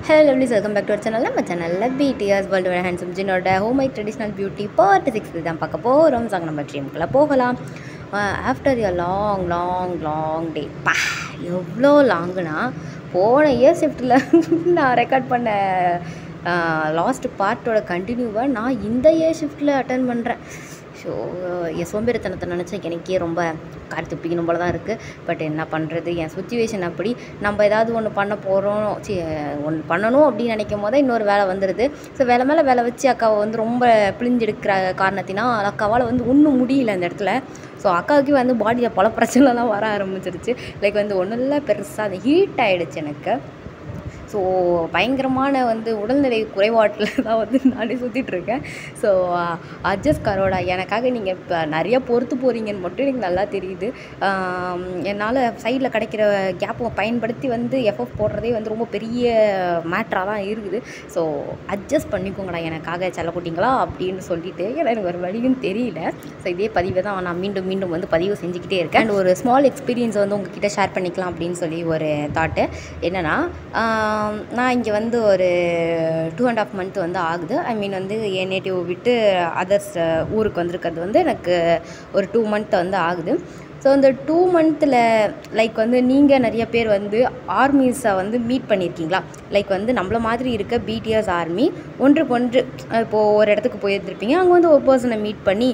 Hello lovelies, welcome back to our channel. நம்ம சேனலில் BTS World Wide Handsome ஜினோட home made traditional beauty part 6 தான் பார்க்க போகிறோம். சாங்க நம்ம ட்ரீம்குள்ளே போகலாம். ஆஃப்டர் எ லாங் டே எவ்வளோ லாங்குனா போன இயர் ஷிஃப்ட்டில் நான் ரெக்கார்ட் பண்ண லாஸ்ட் பார்ட்டோட கண்டினியூவாக நான் இந்த இயர் ஷிஃப்ட்டில் அட்டன் பண்ணுறேன். ஸோ என் சோம்பேறித்தனத்தை நினச்சா எனக்கே ரொம்ப கார் துப்பிக்கணும் போல தான் இருக்குது. பட் என்ன பண்ணுறது, என் சுச்சுவேஷன் அப்படி. நம்ம ஏதாவது ஒன்று பண்ண போகிறோம், ஒன்று பண்ணணும் அப்படின்னு நினைக்கும் போது இன்னொரு வேலை வந்துடுது. ஸோ வேலை மேலே வேலை வச்சு அக்காவை வந்து ரொம்ப பிழிஞ்செடுக்கிற காரணத்தினால் அக்காவால் வந்து ஒன்றும் முடியல அந்த இடத்துல. ஸோ அக்காவுக்கு வந்து பாடியில் பல பிரச்சனைலாம் வர ஆரம்பிச்சிருச்சு. லைக் வந்து ஒன்றும் இல்லை, பெருசாக அது ஹீட் ஆகிடுச்சு எனக்கு. ஸோ பயங்கரமான வந்து உடல்நிலை குறைபாட்டில் தான் வந்து நானே சுற்றிட்டுருக்கேன். ஸோ அட்ஜஸ்ட் கரோடா, எனக்காக நீங்கள் இப்போ நிறைய பொறுத்து போகிறீங்கன்னு மட்டும் எனக்கு நல்லா தெரியுது. என்னால் சைடில் கிடைக்கிற கேப்பை பயன்படுத்தி வந்து எஃப்எஃப் போடுறதே வந்து ரொம்ப பெரிய மேட்ராக தான் இருக்குது. ஸோ அட்ஜஸ்ட் பண்ணிக்கோங்கடா எனக்காக செல்லக்குட்டிங்களா அப்படின்னு சொல்லிட்டு, ஏன்னா எனக்கு ஒரு வழியும் தெரியல. ஸோ இதே பதிவை தான் நான் மீண்டும் வந்து பதிவு செஞ்சுக்கிட்டே இருக்கேன். அண்ட் ஒரு ஸ்மால் எக்ஸ்பீரியன்ஸ் வந்து உங்ககிட்ட ஷேர் பண்ணிக்கலாம் அப்படின்னு சொல்லி ஒரு தாட்டு. என்னென்னா, நான் இங்கே வந்து ஒரு 2.5 month வந்து ஆகுது. ஐ மீன் வந்து என் நேட்டிவ் விட்டு அதர்ஸ் ஊருக்கு வந்திருக்கிறது வந்து எனக்கு ஒரு 2 month வந்து ஆகுது. ஸோ அந்த 2 monthல லைக் வந்து நீங்கள் நிறைய பேர் வந்து ஆர்மிஸை வந்து மீட் பண்ணியிருக்கீங்களா? லைக் வந்து நம்மள மாதிரி இருக்க BTS ஆர்மி ஒன்றுக்கு இப்போது ஒரு இடத்துக்கு போயிருந்துருப்பீங்க. அங்கே வந்து ஒரு பர்சனை மீட் பண்ணி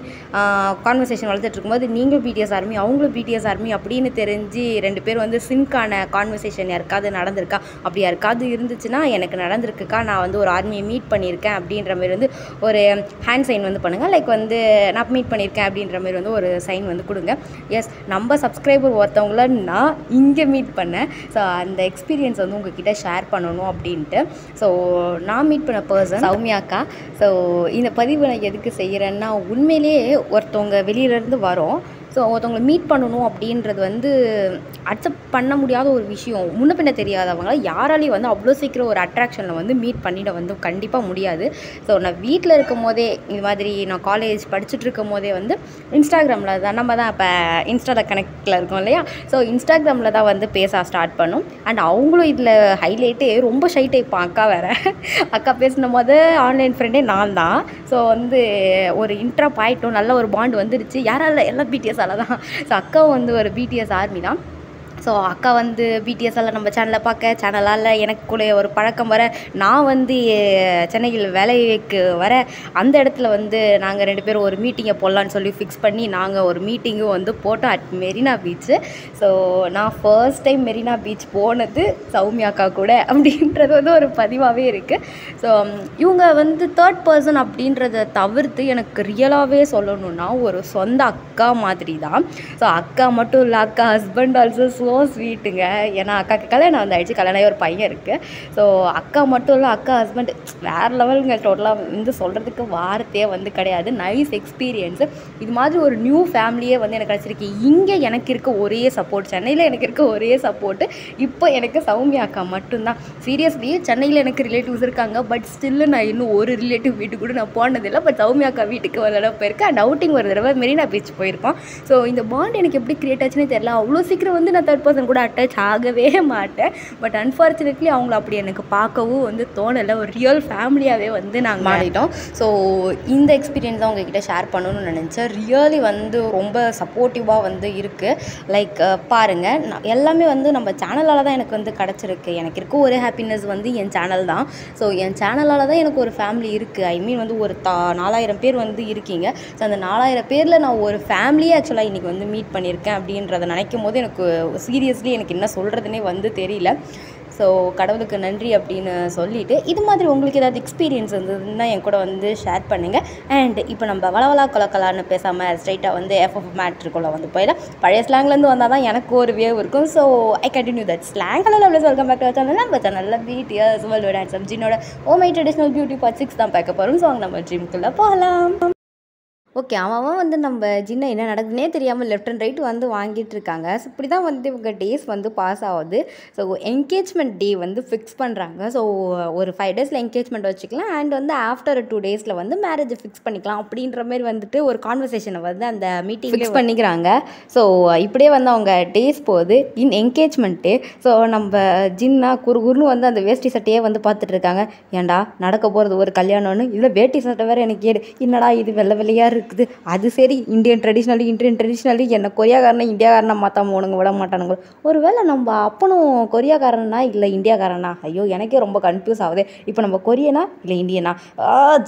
கான்வர்சேஷன் வளர்த்துட்டு இருக்கும்போது நீங்களும் BTS ஆர்மி அவங்களும் BTS ஆர்மி அப்படின்னு தெரிஞ்சு 2 பேர் வந்து சிங்கான கான்வர்சேஷன் யாருக்காவது நடந்திருக்கா? அப்படி யாருக்காவது இருந்துச்சுன்னா எனக்கு நடந்திருக்குக்கா, நான் வந்து ஒரு ஆர்மியை மீட் பண்ணியிருக்கேன் அப்படின்ற மாதிரி வந்து ஒரு ஹேண்ட் சைன் வந்து பண்ணுங்கள். லைக் வந்து நான் மீட் பண்ணியிருக்கேன் அப்படின்ற மாதிரி வந்து ஒரு சைன் வந்து கொடுங்க. எஸ், நம்ம சப்ஸ்கிரைபர் ஒருத்தவங்கள நான் இங்கே மீட் பண்ணேன். ஸோ அந்த எக்ஸ்பீரியன்ஸ் வந்து உங்ககிட்ட ஷேர் பண்ணணும் அப்படின்ட்டு. ஸோ நான் மீட் பண்ண பர்சன் சௌமியாக்கா. ஸோ இந்த பதிவு நான் எதுக்கு செய்கிறேன்னா, உண்மையிலேயே ஒருத்தவங்க வெளியிலேருந்து வரோம். ஸோ ஒருத்தவங்களை மீட் பண்ணணும் அப்படின்றது வந்து அக்செப்ட் பண்ண முடியாத ஒரு விஷயம். முன்ன பின்ன தெரியாதவங்கள யாராலையும் வந்து அவ்வளோ சீக்கிரம் ஒரு அட்ராக்ஷனில் வந்து மீட் பண்ணிட வந்து கண்டிப்பாக முடியாது. ஸோ நான் வீட்டில் இருக்கும் போதே, இது மாதிரி நான் காலேஜ் படிச்சுட்டு இருக்கும் போதே வந்து இன்ஸ்டாகிராமில் தான், நம்ம தான் இப்போ இன்ஸ்டாவில் கனெக்டில் இருக்கோம் இல்லையா? ஸோ இன்ஸ்டாகிராமில் தான் வந்து பேச ஸ்டார்ட் பண்ணோம். அண்ட் அவங்களும் இதில் ஹைலைட்டே ரொம்ப ஷை டைப் அக்கா வேறு. அக்கா பேசின போது ஆன்லைன் ஃப்ரெண்டே நான் தான். ஸோ வந்து ஒரு இன்ட்ராப் ஆகிட்டோம், நல்ல ஒரு பாண்ட் வந்துடுச்சு. யாரால எல்லாம் BTS தான். ஸோ அக்காவும் வந்து ஒரு BTS ஆர்மி தான். ஸோ அக்கா வந்து BTSஆல் நம்ம சேனலில் பார்க்க, சேனலால் எனக்கு கூட ஒரு பழக்கம் வர, நான் வந்து சென்னையில் வேலைக்கு வர, அந்த இடத்துல வந்து நாங்கள் 2 பேரும் ஒரு மீட்டிங்கை போடலான்னு சொல்லி ஃபிக்ஸ் பண்ணி நாங்கள் ஒரு மீட்டிங்கும் வந்து போட்டோம் அட் மெரினா பீச்சு. ஸோ நான் ஃபர்ஸ்ட் டைம் மெரினா பீச் போனது சௌமியா அக்கா கூட அப்படின்றது வந்து ஒரு பதிவாகவே இருக்குது. ஸோ இவங்க வந்து தேர்ட் பர்சன் அப்படின்றத தவிர்த்து எனக்கு ரியலாகவே சொல்லணுன்னா ஒரு சொந்த அக்கா மாதிரி தான். ஸோ அக்கா மட்டும் இல்லை, அக்கா ஹஸ்பண்ட் ஆல்சோ ஸ்வீட்டுங்க. ஏன்னா அக்காவுக்கு கல்யாணம் வந்து ஆயிடுச்சு, கல்யாணம் ஒரு பையன் இருக்குது. ஸோ அக்கா மட்டும் இல்லை, அக்கா ஹஸ்பண்ட் வேறு லெவலுங்க. டோட்டலாக வந்து சொல்கிறதுக்கு வார்த்தையே வந்து கிடையாது. Nice experience. இது மாதிரி ஒரு நியூ ஃபேமிலியே வந்து எனக்கு கிடச்சிருக்கு. இங்கே எனக்கு இருக்க ஒரே சப்போர்ட், சென்னையில் எனக்கு இருக்க ஒரே சப்போர்ட்டு இப்போ எனக்கு சௌமியா அக்கா மட்டும்தான். சீரியஸ்லி சென்னையில் எனக்கு ரிலேட்டிவ்ஸ் இருக்காங்க, பட் ஸ்டில்லு நான் இன்னும் ஒரு ரிலேட்டிவ் வீட்டுக்கு கூட நான் போனதில்லை. பட் சௌமியா அக்கா வீட்டுக்கு ஒரு தடவை போயிருக்கேன். அண்ட் அவுட்டிங் ஒரு தடவை மெரினா பீச் போயிருக்கோம். ஸோ இந்த பாண்ட் எனக்கு எப்படி க்ரியேட் ஆச்சுன்னே தெரியல. அவ்வளோ சீக்கிரம் வந்து நான் தேர்ட் பர்சன் கூட அட்டாச் ஆகவே மாட்டேன். பட் அன்ஃபார்ச்சுனேட்லி அவங்கள அப்படி எனக்கு பார்க்கவும் வந்து தோணலை. ஒரு ரியல் ஃபேமிலியாகவே வந்து நாங்கள் மாறிட்டோம். ஸோ இந்த எக்ஸ்பீரியன்ஸ் தான் உங்ககிட்ட ஷேர் பண்ணணும்னு நினச்சேன். ரியலி வந்து ரொம்ப சப்போர்ட்டிவாக வந்து இருக்குது. லைக் பாருங்கள், எல்லாமே வந்து நம்ம சேனலால் தான் எனக்கு வந்து கிடச்சிருக்கு. எனக்கு இருக்க ஒரு ஹாப்பினஸ் வந்து என் சேனல் தான். ஸோ என் சேனலால் தான் எனக்கு ஒரு ஃபேமிலி இருக்குது. ஐ மீன் வந்து ஒரு 4000 பேர் வந்து இருக்கீங்க. ஸோ அந்த 4000 பேரில் நான் ஒரு ஃபேமிலியே ஆக்சுவலாக இன்றைக்கி வந்து மீட் பண்ணியிருக்கேன் அப்படின்றத நினைக்கும் போது எனக்கு சீரியஸ்லி எனக்கு என்ன சொல்கிறதுனே வந்து தெரியல. ஸோ கடவுளுக்கு நன்றி அப்படின்னு சொல்லிவிட்டு, இது மாதிரி உங்களுக்கு ஏதாவது எக்ஸ்பீரியன்ஸ் இருந்ததுன்னா என் கூட வந்து ஷேர் பண்ணுங்கள். அண்ட் இப்போ நம்ம வளவலா கொலக்கலான்னு பேசாமல் ஸ்ட்ரைட்டாக வந்து எஃப்எஃப் மேட்ருக்குள்ளே வந்து போயிடலாம். பழைய ஸ்லாங்லேருந்து வந்தால் தான் எனக்கு ஒரு வேவ் இருக்கும். So I continue that slang. Hello lovelies, welcome back to channel. நம்ம சேனலில் BTS World Wide Handsome ஜினோட home made traditional beauty part 6 தான் பார்க்க போகிறோம். ஸோ அங்கே நம்ம ட்ரீம்குள்ளே போகலாம். ஓகே. அவன் வந்து நம்ம ஜின்ன என்ன நடக்குதுன்னே தெரியாமல் லெஃப்ட் அண்ட் ரைட் வந்து வாங்கிட்டு இருக்காங்க. ஸோ இப்படி தான் வந்து இவங்க டேஸ் வந்து பாஸ் ஆகுது. ஸோ என்கேஜ்மெண்ட் டே வந்து ஃபிக்ஸ் பண்ணுறாங்க. ஸோ ஒரு 5 டேஸில் என்கேஜ்மெண்ட் வச்சுக்கலாம் அண்ட் வந்து ஆஃப்டர் 2 டேஸில் வந்து மேரேஜை ஃபிக்ஸ் பண்ணிக்கலாம் அப்படின்ற மாதிரி வந்துட்டு ஒரு கான்வர்சேஷனை வந்து அந்த மீட்டிங் ஃபிக்ஸ் பண்ணிக்கிறாங்க. ஸோ இப்படியே வந்து அவங்க டேஸ் போகுது. இன் என்கேஜ்மெண்ட்டு ஸோ நம்ம ஜின்னா குறுகுறுன்னு வந்து அந்த வேஷ்டி சட்டையே வந்து பார்த்துட்டு இருக்காங்க. ஏன்டா நடக்க போகிறது ஒரு கல்யாணம்னு இதில் வேட்டி சட்டை வேறு எனக்கு கேடு, என்னடா இது வெள்ளை வெள்ளையாக இருக்குது. அது சரி, இந்தியன் ட்ரெடிஷ்னலி என்ன கொரியாக்காரனை இந்தியாக்காரனை மாற்றாம உனக்கு விட மாட்டானுங்க. ஒருவேளை நம்ம அப்பனும் கொரியாக்காரனா இல்லை இந்தியாக்காரனா? ஐயோ எனக்கே ரொம்ப கன்ஃபியூஸ் ஆகுது. இப்போ நம்ம கொரியனா இல்லை இந்தியனா?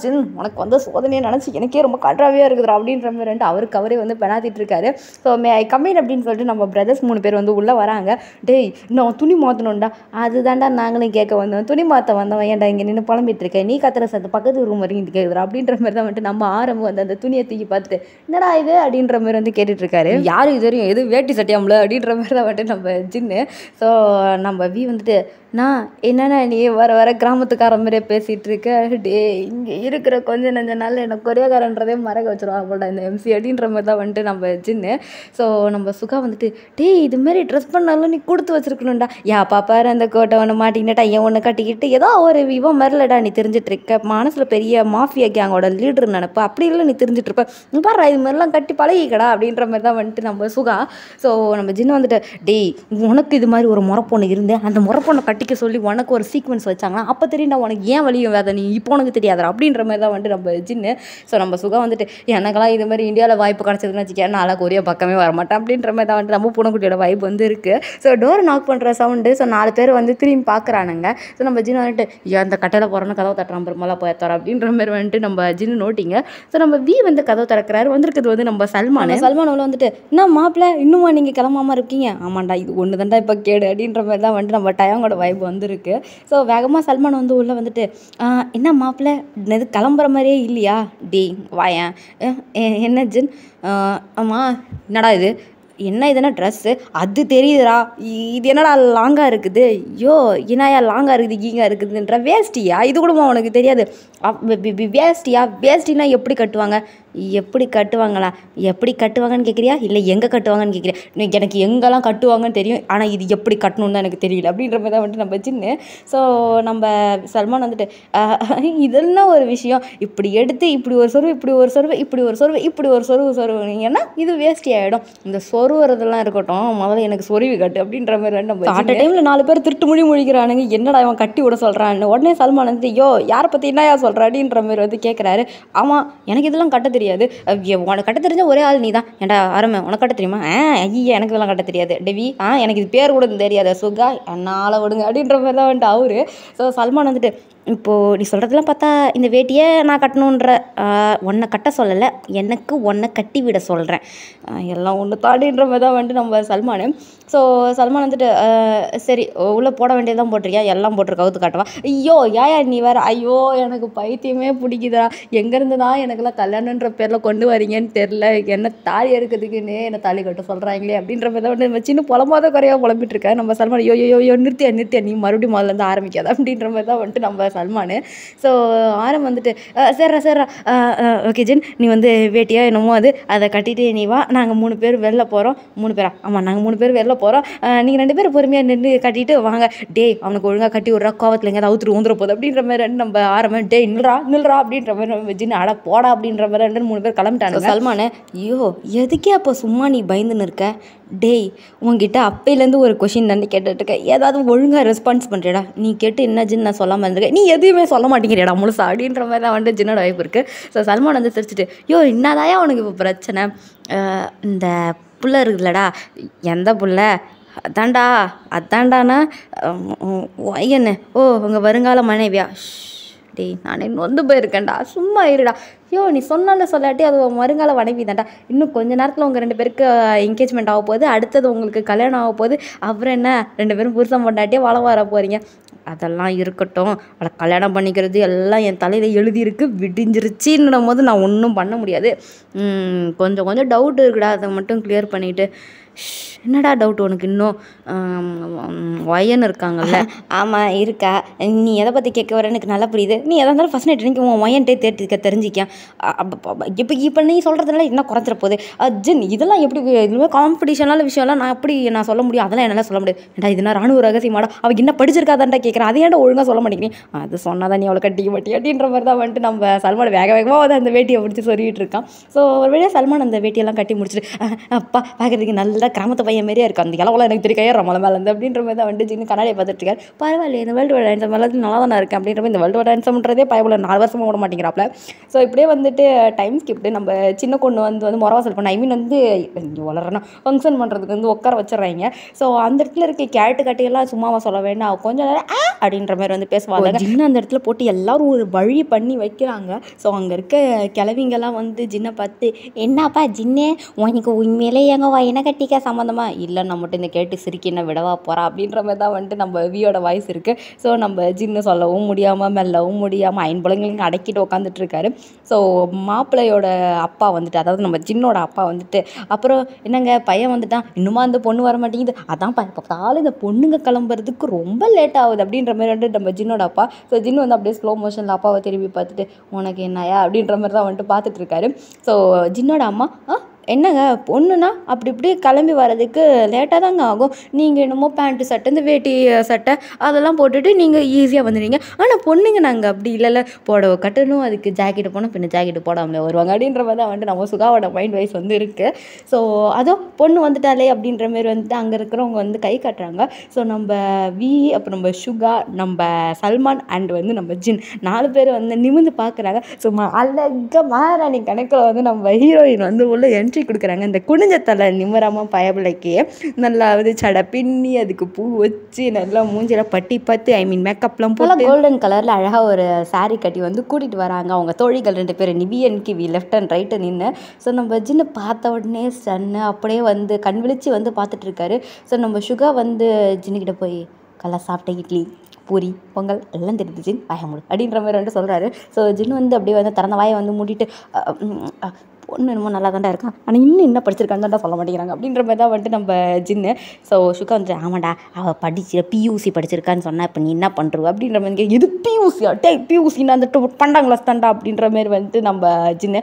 ஜின் உனக்கு வந்து சோதனையை நினச்சி எனக்கே ரொம்ப கன்றாவியாக இருக்குதுடா அப்படின்ற மாதிரி ரெண்டு அவருக்கு அவரே வந்து பெணாத்திட்டு இருக்காரு. ஸோ மே ஐ கம்மின் அப்படின்னு சொல்லிட்டு நம்ம பிரதர்ஸ் 3 பேர் வந்து உள்ளே வராங்க. டேய் நான் துணி மாற்றணும்டா. அதுதான்டா நாங்களும் கேட்க வந்தோம். துணி மாற்ற வந்தவன் ஏன்டா இங்கே நின்று புலம்பிட்டு இருக்கேன், நீ கத்துற சத்து பக்கத்து ரூம் வரைக்கும் இது கேட்குறா அப்படின்ற மாதிரி தான் வந்துட்டு நம்ம ஆரம்பம் வந்து அந்த துணியை தூக்கி பார்த்துட்டு என்னடா இது அப்படின்ற மாதிரி வந்து கேட்டுட்டு இருக்காரு. யாரும் இது வரையும் எது வேட்டி சட்டியாமல அப்படின்ற மாதிரி தான் வந்துட்டு நம்ம ஜின்னு. ஸோ நம்ம வி வந்துட்டு நான் என்னென்ன நீ வர கிராமத்துக்கார மாதிரியே பேசிகிட்டு இருக்க, டே இங்கே இருக்கிற கொஞ்சம் நஞ்ச நாள் எனக்கு கொரியாக்காரன்றதே மறக்க வச்சுருவாங்க போல இந்த எம்சி அப்படின்ற மாதிரி தான் வந்துட்டு நம்ம ஜின்னு. ஸோ நம்ம சுகா வந்துட்டு டே இதுமாரி ட்ரெஸ் பண்ணாலும் நீ கொடுத்து வச்சுருக்கணும்டா, யா பாப்பாரு அந்த கோட்டை ஒன்று மாட்டிக்கிட்டா ஏன் ஒன்று கட்டிக்கிட்டு ஏதோ ஒரு இவன் மரலடா நீ தெரிஞ்சிட்டு இருக்க, மனசில் பெரிய மாஃபியா கேங்கோட லீடர் நினப்பு அப்படி இல்லை நீ தெரிஞ்சிட்டு இருப்ப, பாரு இது மாதிரிலாம் கட்டி பழகிக்கடா அப்படின்ற மாதிரி தான் வந்துட்டு நம்ம சுகா. ஸோ நம்ம ஜின்னு வந்துட்டு டேய் உனக்கு இது மாதிரி ஒரு முறப்பொண்ணு இருந்து அந்த முறப்பொண்ணை கட்டிக்க சொல்லி உனக்கு ஒரு சீக்வன்ஸ் வச்சாங்கன்னா அப்போ தெரியும்டா உனக்கு ஏன் வலியும் வேத நீ இப்போ உனக்கு தெரியாதா அப்படின்ற மாதிரி தான் வந்துட்டு நம்ம ஜின்னு. ஸோ நம்ம சுகா வந்துட்டு எனக்கெல்லாம் இது மாதிரி இந்தியாவில் வாய்ப்பு கிடச்சதுன்னு வச்சுக்கேன் நாளை கொரியா பக்கமே வரமாட்டேன் அப்படின்ற மாதிரி தான் வந்துட்டு நம்ம பூனைக்குட்டியோட வாய்ப்பு வந்து இருக்குது. ஸோ டோர் நாக் பண்ணுற சவுண்டு. ஸோ 4 பேர் வந்து திரும்பி பார்க்குறானுங்க. ஸோ நம்ம ஜின்னு வந்துட்டு அந்த கட்டையில் போகிறோன்னு கதவை தட்டுறான் பெருமாளா போய் தரோம் அப்படின்ற மாதிரி வந்துட்டு நம்ம ஜின்னு நோட்டிங்க. ஸோ நம்ம வி வந்து கதவை திறக்கிறாரு. வந்திருக்கிறது வந்து நம்ம சல்மான் வந்துட்டு என்ன மாப்பிள்ள இன்னுமா நீங்கள் கிளம்பாமல் இருக்கீங்க? ஆமாண்டா இது ஒன்று தாண்டா இப்போ கேடு அப்படின்ற மாதிரி தான் வந்துட்டு நம்ம டயங்கோட வைப் வந்துருக்கு. ஸோ வேகமாக சல்மான் வந்து உள்ளே வந்துட்டு என்ன மாப்பிள்ள இது கிளம்புற மாதிரியே இல்லையா? டே வாயன் என்ன ஜின், ஆமாம் என்னடா இது என்ன இதுனா ட்ரெஸ்ஸு அது தெரியுதுடா, இது என்னடா லாங்காக இருக்குது, ஐயோ இனாயா லாங்காக இருக்குது கீங்காக இருக்குதுன்ற வேஸ்டியா, இது கூடமா உனக்கு தெரியாது? வேஸ்டினா எப்படி கட்டுவாங்க? எப்படி கட்டுவாங்களா? எப்படி கட்டுவாங்கன்னு கேட்குறியா இல்லை எங்கே கட்டுவாங்கன்னு கேட்குறியா? எனக்கு எங்கெல்லாம் கட்டுவாங்கன்னு தெரியும், ஆனால் இது எப்படி கட்டணுன்னு தான் எனக்கு தெரியல அப்படின்ற மாதிரி தான் வந்துட்டு நம்ம சின்ன. ஸோ நம்ம சல்மான் வந்துட்டு இதெல்லாம் ஒரு விஷயம், இப்படி எடுத்து இப்படி ஒரு சொருவு இப்படி ஒரு சொருவு இப்படி ஒரு சொருவு இப்படி ஒரு சொருவுனீங்கன்னா இது வேஸ்டி ஆகிடும். இந்த சொருவுறதெல்லாம் இருக்கட்டும், முதல்ல எனக்கு சொருவி கட்டு அப்படின்ற மாதிரி நம்ம ஆட்ட டைமில் 4 பேர் திருட்டு முழிக்கிறானுங்க. என்னடா இவன் கட்டி விட சொல்கிறான்னு உடனே சல்மான் வந்துட்டு யோ யாரை பற்றி என்னையா சொல்கிற அப்படின்ற மாதிரி வந்து கேட்குறாரு. ஆமாம் எனக்கு இதெல்லாம் கட்ட தெரியாது, உனக்கு கட்ட தெரிஞ்ச ஒரே ஆள் நீ தான். ஏன்டா ஆரம்ப உனக்கு கட்ட தெரியுமா? ஐயா எனக்கு இதெல்லாம் கட்ட தெரியாது. டெவி எனக்கு இது பேர் கூட தெரியாது, சுகா என்னால் விடுங்க அப்படின்ற மாதிரி தான் வந்துட்டு அவரு. ஸோ சல்மான் வந்துட்டு இப்போது நீ சொல்கிறதெல்லாம் பார்த்தா இந்த வேட்டியை நான் கட்டணுன்ற உன்னை கட்ட சொல்லலை, எனக்கு உன்னை கட்டி விட சொல்கிறேன், எல்லாம் ஒன்று தாண்டின்ற மாதிரி தான் வந்துட்டு நம்ம சல்மான். ஸோ சல்மான் வந்துட்டு சரி உள்ளே போட வேண்டியதான் போட்டிருக்கியா, எல்லாம் போட்டு கவுத்து காட்டுவா. ஐயோ ஏயா நீ வேறு, ஐயோ எனக்கு பைத்தியமே பிடிக்குதா, எங்கேருந்து தான் எனக்கெல்லாம் கல்யாணன்ற பேரில் கொண்டு வரீங்கன்னு தெரில, என்ன தாலி எடுக்கிறதுக்குன்னே என்னை தாலி கட்ட சொல்கிறாங்களே அப்படின்ற மாதிரி தான் வந்து நம்ம சின்ன புலம்பாத குறையாக புலம்பிட்டு இருக்கேன். நம்ம சல்மான் யோ நிறுத்தியா நீ மறுபடியும் முதல்லேருந்து ஆரம்பிக்காத அப்படின்ற மாதிரி தான் வந்துட்டு நம்ம சல்மான். ஸோ ஆரம் வந்துட்டு சரிடா ஓகே ஜின் நீ வந்து வேட்டியா என்னமோ அதை கட்டிட்டு நீ வா, நாங்கள் 3 பேர் வெளில போகிறோம். 3 பேரா? ஆமாம் நாங்கள் 3 பேர் வெளில போகிறோம், நீங்கள் 2 பேர் பொறுமையாக நின்று கட்டிட்டு வாங்க. டே அவனுக்கு ஒழுங்காக கட்டி விட்றா, கோவத்தில் எங்கேயாவது அவுத்துட்டு ஊந்துற போகுது அப்படின்ற மாதிரி நம்ம ஆரம்பம். டே நில்றா அப்படின்ற மாதிரி நம்ம ஜின் அட போடா அப்படின்ற மாதிரி 2-3 பேர் கிளம்பிட்டாங்க. சல்மான் ஐயோ எதுக்கே அப்போ சும்மா நீ பயந்துன்னு இருக்க? டேய் உங்ககிட்ட அப்பையிலேருந்து ஒரு கொஷின் தாண்டி கேட்டுட்ருக்க, ஏதாவது ஒழுங்காக ரெஸ்பான்ஸ் பண்ணுறேடா, நீ கேட்டு என்ன ஜின் நான் சொல்லாமல் இருந்திருக்கேன், நீ எதுவுமே சொல்ல மாட்டேங்கிறடா முழுசா அப்படின்ற மாதிரி தான் வந்துட்டு ஜின்னோட வாய்ப்பு இருக்குது. ஸோ சல்மான் வந்து சிரிச்சிட்டு யோ என்னதாயா உனக்கு இப்போ பிரச்சனை, இந்த புள்ள இருக்குல்லடா, எந்த புள்ள? அதான்டானா என்ன உங்கள் வருங்கால மனைவியா? டேய் நானே நொந்து போயிருக்கேன்டா, சும்மா இருடா. நீ சொன்னாலும் சொல்லாட்டி அது வருங்கால மனைவி தான்டா, இன்னும் கொஞ்ச நேரத்தில் உங்கள் 2 பேருக்கு என்கேஜ்மெண்ட் ஆக போகுது, அடுத்தது உங்களுக்கு கல்யாணம் ஆக போகுது, அப்புறம் என்ன 2 பேரும் புருஷன் பொண்டாட்டியே வர போகிறீங்க. அதெல்லாம் இருக்கட்டும், அவளை கல்யாணம் பண்ணிக்கிறது எல்லாம் என் தலையில் எழுதியிருக்கு, விடிஞ்சிருச்சின்னும் போது நான் ஒன்றும் பண்ண முடியாது. கொஞ்சம் டவுட் இருக்குடா, அதை மட்டும் கிளியர் பண்ணிவிட்டு என்னடா டவுட் உனக்கு இன்னும் ஒயன்னு இருக்காங்கல்ல? ஆமாம் இருக்கா. நீ எதை பற்றி கேட்க வர எனக்கு நல்லா புரியுது. நீ எதாக இருந்தாலும் ஃபஸ்ட் நைட் எனக்கு உன் ஒயன்ட்டே தெரிஞ்சிக்க. இப்போ நீ சொல்கிறதுனால என்ன குறைஞ்சிட போகுது ஜின்? இதெல்லாம் எப்படி இதுமாதிரி காம்படிஷனால விஷயம்லாம் நான் சொல்ல முடியும்? அதெல்லாம் என்னால் சொல்ல முடியாது. ஏன்டா இதுனா ராணுவ ரகசியமாடா, அவள் என்ன படிச்சிருக்காதான்டா கேட்குறேன். அதை ஏன்டா ஒழுங்காக சொல்ல மாட்டேங்கிறீங்க? அது சொன்னால் தான் நீ அவளை கட்டிக்க மாட்டேன் அப்படின்ற மாதிரி தான் வந்துட்டு நம்ம சல்மான் வேகமாக வந்து அந்த வேட்டியை பிடிச்சி சொல்லிட்டு இருக்கான். ஸோ ஒரு வழியாக சல்மான் அந்த வேட்டியெல்லாம் கட்டி முடிச்சுட்டு அப்பா பார்க்குறதுக்கு நல்லா கிராமத்து பையன் மாரியே இருக்கும், அந்த இளவெல்லாம் எனக்கு தெரிய கையாடுற மலை மேலே இருந்து அப்படின்ற மாதிரி தான் வந்துட்டு ஜின்னு கண்ணாடியை பார்த்துட்டு இருக்காரு. பரவாயில்ல, இந்த வேர்ல்டு வார் ஹேண்ட்ஸம் மேலே நல்லா தானே இருக்கேன் அப்படின்ற மாதிரி இந்த வேர்ல்டு வார் ஹேண்ட்ஸம்ன்றதே பயபுல 4 வருஷமாக விட மாட்டேங்கிறாப்ல. ஸோ இப்படியே வந்துட்டு டைம் ஸ்கிப்ட்டு நம்ம சின்ன பொண்ணு வந்து முறவாசல் பண்ண வந்து இங்கே வளரணும் ஃபங்க்ஷன் பண்ணுறதுக்கு வந்து உட்கார வச்சிடுறாங்க. ஸோ அந்த இடத்துல இருக்க கேட்டு கட்டையெல்லாம் சும்மாவா சொல்ல வேண்டாம், கொஞ்சம் நேரம் அப்படின்ற மாதிரி வந்து பேசுவாங்க. ஜின்னு அந்த இடத்துல போட்டு எல்லாரும் ஒரு வழி பண்ணி வைக்கிறாங்க. ஸோ அங்கே இருக்க கிழவிங்கெல்லாம் வந்து ஜின்னை பார்த்து, என்னப்பா ஜின்னே உனக்கு உண்மையிலே எங்க வயனை கட்டிக்க சம்மந்தமா இல்லைன்னா மட்டும் இந்த கேட்டு சிரிக்கி என்ன விடவா போகிறா அப்படின்ற மாதிரி தான் வந்துட்டு நம்ம வியோட வாய்ஸ் இருக்குது. ஸோ நம்ம ஜின்னு சொல்லவும் முடியாமல் மெல்லவும் முடியாமல் ஐம்புலங்களையும் அடக்கிட்டு உட்காந்துட்டு இருக்காரு. ஸோ மாப்பிள்ளையோட அப்பா வந்துட்டு, அதாவது நம்ம ஜின்னோட அப்பா வந்துட்டு, அப்புறம் என்னங்க பையன் வந்துட்டான், இன்னுமா அந்த பொண்ணு வர மாட்டேங்குது, அதான் பார்த்தாலும் இந்த பொண்ணுங்க கிளம்புறதுக்கு ரொம்ப லேட் ஆகுது அப்படின்ற மாதிரி வந்துட்டு நம்ம ஜின்னோட அப்பா. ஸோ ஜின்னு வந்து அப்படியே ஸ்லோ மோஷனில் அப்பாவை திரும்பி பார்த்துட்டு, உனக்கு என்னையா அப்படின்ற மாதிரி தான் வந்துட்டு பார்த்துட்டு இருக்காரு. ஸோ ஜின்னோட அம்மா, என்னங்க பொண்ணுன்னா அப்படி இப்படி கிளம்பி வர்றதுக்கு லேட்டாக தாங்க ஆகும். நீங்கள் என்னமோ பேண்ட்டு சட்டை, இந்த வேட்டி சட்டை அதெல்லாம் போட்டுட்டு நீங்கள் ஈஸியாக வந்துடுவீங்க. ஆனால் பொண்ணுங்க நாங்கள் அப்படி இல்லைல்ல, புடவை கட்டணும், அதுக்கு ஜாக்கெட்டு போனால் பின்ன ஜாக்கெட்டு போடாமலே வருவாங்க அப்படின்ற மாதிரி தான் வந்துட்டு நம்ம சுகாவோட மைண்ட் வைஸ் வந்து இருக்குது. ஸோ அதோ பொண்ணு வந்துட்டாலே அப்படின்ற மாரி வந்துட்டு அங்கே இருக்கிறவங்க வந்து கை காட்டுறாங்க. ஸோ நம்ம வி, அப்புறம் நம்ம சுகா, நம்ம சல்மான் அண்ட் வந்து நம்ம ஜின் 4 பேர் வந்து நிமிர்ந்து பார்க்குறாங்க. சும்மா அழகாக மகாராணி கணக்கில் வந்து நம்ம ஹீரோயின் வந்து உள்ள என்ட்ரி கொடுக்குறாங்க. இந்த குனிஞ்ச தலை நிம்மராமல் பயபிளைக்கு நல்லா வந்து சடை பின்னி அதுக்கு பூ வச்சு நல்லா மூஞ்சில பட்டி பார்த்து மேக்கப்லாம் போட்டு கோல்டன் கலரில் அழகாக ஒரு சாரீ கட்டி வந்து கூட்டிகிட்டு வராங்க. அவங்க தோழிகள் 2 பேர் நிவியன் கிவி லெஃப்ட் அண்ட் ரைட்டு நின்று. ஸோ நம்ம ஜின்னு பார்த்த உடனே சன்னு அப்படியே வந்து கண் விழிச்சு வந்து பார்த்துட்டு இருக்காரு. ஸோ நம்ம சுகா வந்து ஜின்னுக்கிட்ட போய், கலா சாப்பிட்ட இட்லி பூரி பொங்கல் எல்லாம் தெரியுது ஜின், வாய மூடு அப்படின்ற மாதிரி வந்து சொல்கிறாரு. ஸோ ஜின்னு வந்து அப்படியே வந்து திறந்த வாயை வந்து மூடிட்டு, பொண்ணு என்னமோ நல்லா தாண்டா இருக்கான், ஆனால் இன்னும் என்ன படிச்சிருக்கான்னு தான்டா சொல்ல மாட்டேங்கிறாங்க அப்படின்ற மாதிரி தான் வந்துட்டு நம்ம ஜின்னு. ஸோ சுகா வந்துட்டு, ஆமாண்டா அவள் பியூசி படிச்சிருக்கான்னு சொன்னால் இப்போ நீ என்ன பண்ணுறது அப்படின்ற மாதிரி, இது பியூசியா பியூசின்னு அந்த 12ஆம் கிளாஸ் தாண்டா அப்படின்ற மாதிரி வந்துட்டு நம்ம ஜின்னு.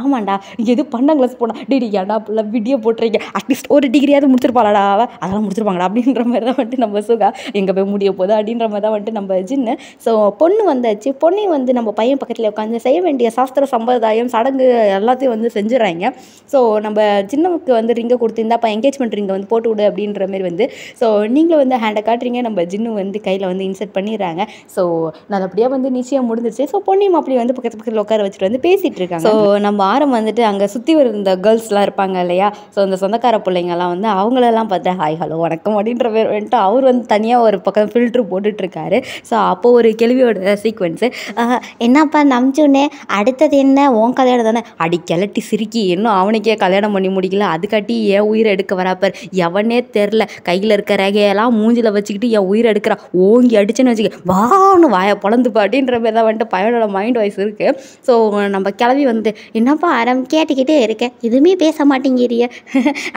ஆமாண்டா எது 12ஆம் கிளாஸ் போனால் டேடி ஏடா ஃபுல்லாக வீடியோ போட்டுறீங்க, அட்லீஸ்ட் ஒரு டிகிரியாவது முடிச்சிருப்பாளாடா அவள், அதெல்லாம் முடிச்சிருப்பாங்களா அப்படின்ற மாதிரி தான் வந்துட்டு நம்ம சுகா, எங்கே போய் முடிய போகுது அப்படின்ற மாதிரி தான் வந்துட்டு நம்ம ஜின்னு. ஸோ பொண்ணு வந்தாச்சு, பொண்ணையும் வந்து நம்ம பையன் பக்கத்தில் உட்காந்து செய்ய வேண்டிய சாஸ்திர சம்பிரதாயம் சடங்கு எல்லாத்தையும் வந்து செஞ்சுறாங்க. ஸோ நம்ம ஜின்னுக்கு வந்து ரிங்கை கொடுத்துருந்தா அப்போ என்கேஜ்மெண்ட் ரிங்கை வந்து போட்டு விடு அப்படின்ற மாதிரி வந்து, ஸோ நீங்களும் வந்து ஹேண்டை காட்டுறீங்க, நம்ம ஜின்னு வந்து கையில் வந்து இன்சர்ட் பண்ணிடுறாங்க. ஸோ நல்லபடியாக வந்து நிச்சயம் முடிஞ்சிருச்சு. ஸோ பொண்ணையும் மாப்பிளையும் வந்து பக்கத்தில் உட்கார வச்சுட்டு வந்து பேசிகிட்டு இருக்காங்க. ஸோ நம்ம ஆரம் வந்துட்டு அங்கே சுற்றி இருந்த கேர்ள்ஸ்லாம் இருப்பாங்க இல்லையா, ஸோ அந்த சொந்தக்கார பிள்ளைங்கள்லாம் வந்து அவங்களெல்லாம் பார்த்தா ஹாய் ஹலோ வணக்கம் அப்படின்ற பேர் வந்துட்டு அவர் வந்து தனியாக ஒரு பக்கம் ஃபில்ட்ரு போட்டுட்ருக்காரு. ஸோ அப்போது ஒரு கேள்வியோட சீக்வன்ஸு, என்னப்பா நம்பிச்சுன்னே அடுத்தது என்ன உன் கல்யாணம் தானே, கிளட்டி சிரிக்கி இன்னும் அவனுக்கே கல்யாணம் பண்ணி முடிக்கல, அதுக்காட்டி என் உயிரை எடுக்க வராப்பர், எவனே தெரில கையில் இருக்க ரகையெல்லாம் மூஞ்சில் வச்சுக்கிட்டு என் உயிரை எடுக்கிறா, ஓங்கி அடிச்சுன்னு வச்சுக்க வான்னு வாயை பொழந்துப்பா அப்படின்ற மாதிரி தான் வந்துட்டு பையனோட மைண்ட் வாய்ஸ் இருக்குது. ஸோ நம்ம கிளவி வந்து, என்னப்பா ஆரம் கேட்டுக்கிட்டே இருக்கேன் எதுவுமே பேச மாட்டேங்கிறிய,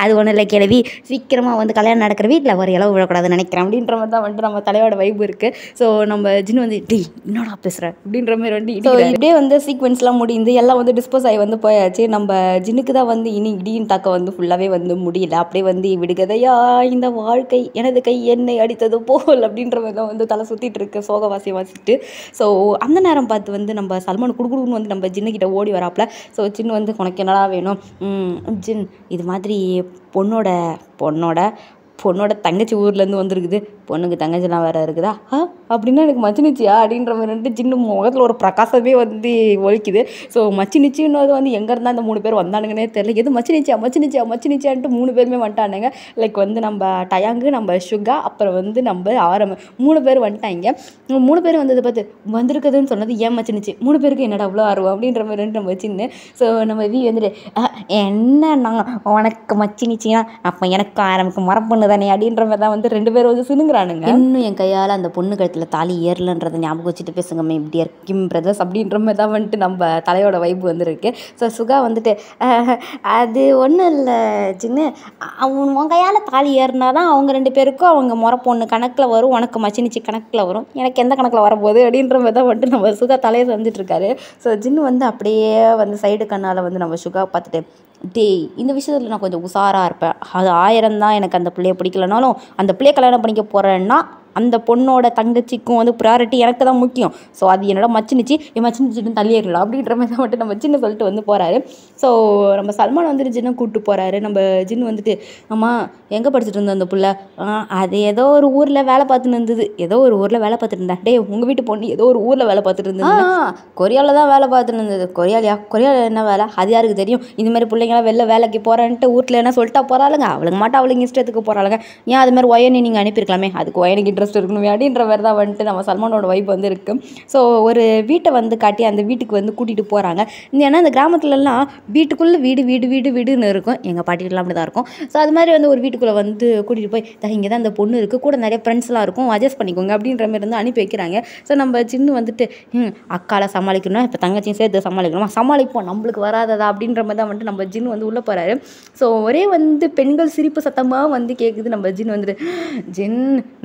அது ஒன்றும் இல்லை கிளவி, சீக்கிரமாக வந்து கல்யாணம் நடக்கிற வீட்டில் ஒரு இளவு விழக்கூடாதுன்னு நினைக்கிறேன் அப்படின்ற மாதிரி தான் வந்துட்டு நம்ம தலையோட வைப்பு இருக்குது. ஸோ நம்ம ஜின்னு வந்து, டேய் என்னடா பேசுகிறேன் அப்படின்ற மாதிரி வந்துட்டு இப்படியே வந்து சீக்வன்ஸ்லாம் முடிந்து எல்லாம் வந்து டிஸ்போஸ் ஆகி வந்து போயாச்சு. நம்ம ஜின்னுக்கு தான் வந்து இனி இடியின் தாக்க வந்து ஃபுல்லாகவே வந்து முடியல, அப்படியே வந்து விடுகதையா இந்த வாழ்க்கை எனது கை என்னை அடித்தது போல் அப்படின்ற மாதிரி தான் வந்து தலை சுற்றிட்டு இருக்கு சோகவாசி வாசிட்டு. ஸோ அந்த நேரம் பார்த்து வந்து நம்ம சல்மான் குடுக்குடுன்னு வந்து நம்ம ஜின்னுக்கிட்ட ஓடி வராப்புல. ஸோ ஜின்னு வந்து உனக்கு என்னடா வேணும், ஜின் இது மாதிரி பொண்ணோட தங்கச்சி ஊர்லேருந்து வந்துருக்குது, பொண்ணுக்கு தங்கச்சிலாம் வேறு இருக்குதா அப்படின்னா எனக்கு மச்சினிச்சியா அப்படின்ற மாதிரி வந்துட்டு ஜின்னு முகத்தில் ஒரு பிரகாசமே வந்து ஒழிக்குது. ஸோ மச்சினிச்சின்னு வந்து எங்கே இருந்தால் அந்த 3 பேர் வந்தானுங்கன்னே தெரியல, எது மச்சினிச்சியான்ட்டு 3 பேருமே வந்துட்டானுங்க. லைக் வந்து நம்ம டயாங்கு, நம்ம சுகா, அப்புறம் வந்து நம்ம ஆரம் 3 பேர் வந்துட்டாங்க. 3 பேர் வந்ததை பார்த்து வந்திருக்குதுன்னு சொன்னது ஏன் மச்சினிச்சு, 3 பேருக்கு என்னடா அவ்வளோ ஆர்வம் அப்படின்ற மாதிரி வந்துட்டு நம்ம சின்ன. ஸோ நம்ம வந்துட்டு என்னன்னா உனக்கு மச்சினிச்சின்னா அப்போ எனக்கு ஆரம்பிக்கு மரப்பொண்ணு தானே அப்படின்ற மாதிரி தான் வந்து 2 பேர் வந்து சினுங்க தூங்குறானுங்க. இன்னும் என் கையால் அந்த பொண்ணு கழுத்தில் தாலி ஏறலன்றதை ஞாபகம் வச்சுட்டு பேசுங்க மே இப்படி கிம் பிரதர்ஸ் அப்படின்ற மாதிரி தான் வந்துட்டு நம்ம தலையோட வைப்பு வந்துருக்கு. ஸோ சுகா வந்துட்டு அது ஒன்றும் இல்லை ஜின்னு, உன் கையால் தாலி ஏறினா தான் அவங்க 2 பேருக்கும் அவங்க முறை பொண்ணு கணக்கில் வரும், உனக்கு மச்சினிச்சி கணக்கில் வரும், எனக்கு எந்த கணக்கில் வரப்போகுது அப்படின்ற மாதிரி தான் வந்துட்டு நம்ம சுகா தலையை வந்துட்டுருக்காரு. ஸோ ஜின்னு வந்து அப்படியே வந்து சைடு கண்ணால் வந்து நம்ம சுகா பார்த்துட்டு, டேய் இந்த விஷயத்தில் நான் கொஞ்சம் உஷாராக இருப்பேன், அது 1000 தான் எனக்கு அந்த பிள்ளையை பிடிக்கலனாலும் அந்த பிள்ளையை கல்யாணம் பண்ணிக்க போகிறேன்னா அந்த பொண்ணோட தங்கச்சிக்கும் வந்து ப்ரையாரிட்டி எனக்கு தான் முக்கியம். ஸோ அது என்னோட மச்சினிச்சி, என் மச்சினிச்சிட்டு தள்ளி ஏறலாம் அப்படின்ற மாதிரி தான் வந்துட்டு நம்ம ஜின்னு சொல்லிட்டு வந்து போகிறாரு. ஸோ நம்ம சல்மான் வந்துட்டு ஜின்னை கூப்பிட்டு போகிறாரு. நம்ம ஜின்னு வந்துட்டு, அம்மா எங்கே படிச்சுட்டு இருந்தோம் அந்த புள்ள? அது ஏதோ ஒரு ஊரில் வேலை பார்த்துன்னு இருந்தது, ஏதோ ஒரு ஊரில் வேலை பார்த்துட்டு இருந்தேன். டே உங்கள் வீட்டு பொண்ணு ஏதோ ஒரு ஊரில் வேலை பார்த்துட்டு இருந்தது, கொரியாவில் தான் வேலை பார்த்துட்டு இருந்தது. கொரியாலையா? கொரியாவில் என்ன வேலை அது யாருக்கு தெரியும்? இதுமாதிரி பிள்ளைங்களாம் வெளில வேலைக்கு போகிறேன்ட்டு வீட்டில் என்ன சொல்லிட்டா போகிறாளுங்க, அவளுக்கு மாட்டா அவளுக்கு இஷ்டத்துக்கு போகிறாளுங்க. ஏன் அது மாதிரி ஒயனி நீங்கள் அனுப்பியிருக்கலாமே, அதுக்கு ஒயனுக்கு இன்ட்ரெஸ்ட் இருக்கணும் அப்படின்ற மாதிரி தான் வந்துட்டு நம்ம சல்மானோட வைப் வந்து இருக்குது. ஸோ ஒரு வீட்டை வந்து காட்டி அந்த வீட்டுக்கு வந்து கூட்டிகிட்டு போகிறாங்க. ஏன்னா இந்த கிராமத்துலலாம் வீட்டுக்குள்ளே வீடு வீடு வீடு வீடுன்னு இருக்கும், எங்கள் பாட்டிகிட்டலாம் அப்படி தான் இருக்கும். ஸோ அது மாதிரி வந்து ஒரு வீட்டுக்குள்ளே வந்து கூட்டிகிட்டு போய் இங்கே தான் அந்த பொண்ணு இருக்குது, கூட நிறைய ஃப்ரெண்ட்ஸ்லாம் இருக்கும், அட்ஜஸ்ட் பண்ணிக்கோங்க அப்படின்ற மாதிரி வந்து அனுப்பி வைக்கிறாங்க. ஸோ நம்ம சின்ன வந்துட்டு அக்கால சமாளிக்கணும், இப்போ தங்கச்சியும் சேர்த்து சமாளிக்கணுமா, சமாளிப்போம் நம்மளுக்கு வராததா அப்படின்ற மாதிரி தான் வந்துட்டு நம்ம ஜின்னு வந்து உள்ளே போகிறாரு. ஸோ ஒரே வந்து பெண்கள் சிரிப்பு சத்தமாக வந்து கேட்குது. நம்ம ஜின் வந்துட்டு, ஜின்